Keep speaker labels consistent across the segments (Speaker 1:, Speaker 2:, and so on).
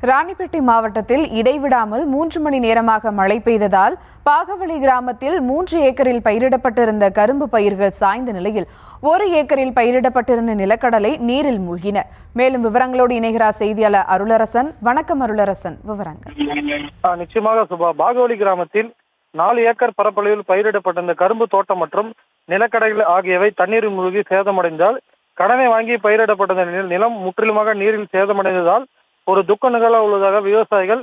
Speaker 1: ராணிப்பேட்டை மாவட்டத்தில் இடைவிடாமல் 3 மணி நேரமாக மழை பெய்ததால் பாகவளி கிராமத்தில் 3 ஏக்கரில் பயிரிடப்பட்டிருந்த கரும்பு பயிர்கள் சாய்ந்த நிலையில் 1 ஏக்கரில் பயிரிடப்பட்டிருந்த நிலக்கடலை நீரில் மூழ்கின. மேலும் விவரங்களோடு இணைகிறார் செய்தியாளர் அருளரசன். வணக்கம் அருளரசன், விவரங்கள்.
Speaker 2: நிச்சயமாக சுபா. பாகவளி கிராமத்தில் 4 ஏக்கர் பரப்பளவில் பயிரிடப்பட்டிருந்த கரும்பு தோட்டம் மற்றும் நிலக்கடலைகள் ஆகியவை தண்ணீரில் மூழ்கி சேதமடைந்தால் கடனை வாங்கி பயிரிடப்பட்ட நிலம் முற்றிலுமாக நீரில் சேதமடைந்ததால் ஒரு துக்க நிகழ்வு உள்ளதாக விவசாயிகள்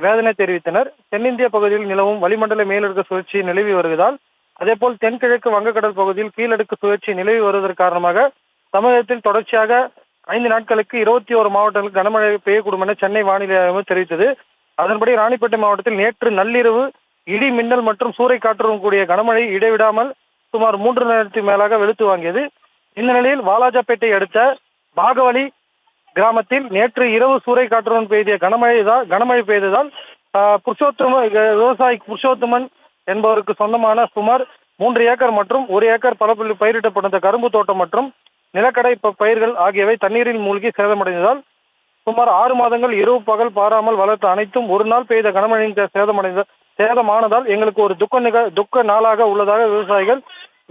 Speaker 2: வேதனை தெரிவித்தனர். தென்னிந்திய பகுதியில் நிலவும் வளிமண்டல மேலடுக்கு சுழற்சி நிலவி வருவதால் அதேபோல் தென்கிழக்கு வங்கக்கடல் பகுதியில் கீழடுக்கு சுழற்சி நிலவி வருவதன் காரணமாக தமிழகத்தில் தொடர்ச்சியாக 5 நாட்களுக்கு 21 மாவட்டங்களுக்கு கனமழை பெய்யக்கூடும் என சென்னை வானிலை ஆய்வு தெரிவித்தது. அதன்படி ராணிப்பேட்டை மாவட்டத்தில் நேற்று நள்ளிரவு இடி மின்னல் மற்றும் சூறைக்காற்றுடன் கூடிய கனமழை இடைவிடாமல் சுமார் 3 மணி நேரத்துக்கு மேலாக வெளுத்து வாங்கியது. இந்த நிலையில் வாலாஜாப்பேட்டை அடுத்த பாகவளி கிராமத்தில் நேற்று இரவு சூறைக்காற்றுடன் பெய்த கனமழை பெய்ததால் விவசாயி புருஷோத்தமன் என்பவருக்கு சொந்தமான சுமார் 3 ஏக்கர் மற்றும் 1 ஏக்கர் பரப்பளவில் பயிரிடப்பட்ட கரும்பு தோட்டம் மற்றும் நிலக்கடை பயிர்கள் ஆகியவை தண்ணீரில் மூழ்கி சேதமடைந்ததால் சுமார் 6 மாதங்கள் இரவு பகல் பாராமல் வளர்த்த அனைத்தும் ஒரு நாள் பெய்த கனமழையின் சேதமானதால் எங்களுக்கு ஒரு துக்க நாளாக உள்ளதாக விவசாயிகள்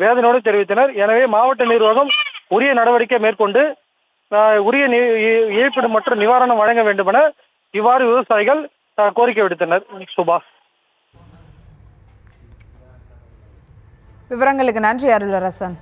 Speaker 2: வேதனையோடு தெரிவித்தனர். எனவே மாவட்ட நிர்வாகம் உரிய நடவடிக்கை மேற்கொண்டு உரிய இழப்பீடு மற்றும் நிவாரணம் வழங்க வேண்டும் என இவ்வாறு விவசாயிகள் கோரிக்கை விடுத்தனர். சுபா,
Speaker 1: விவரங்களுக்கு நன்றி அருளரசன்.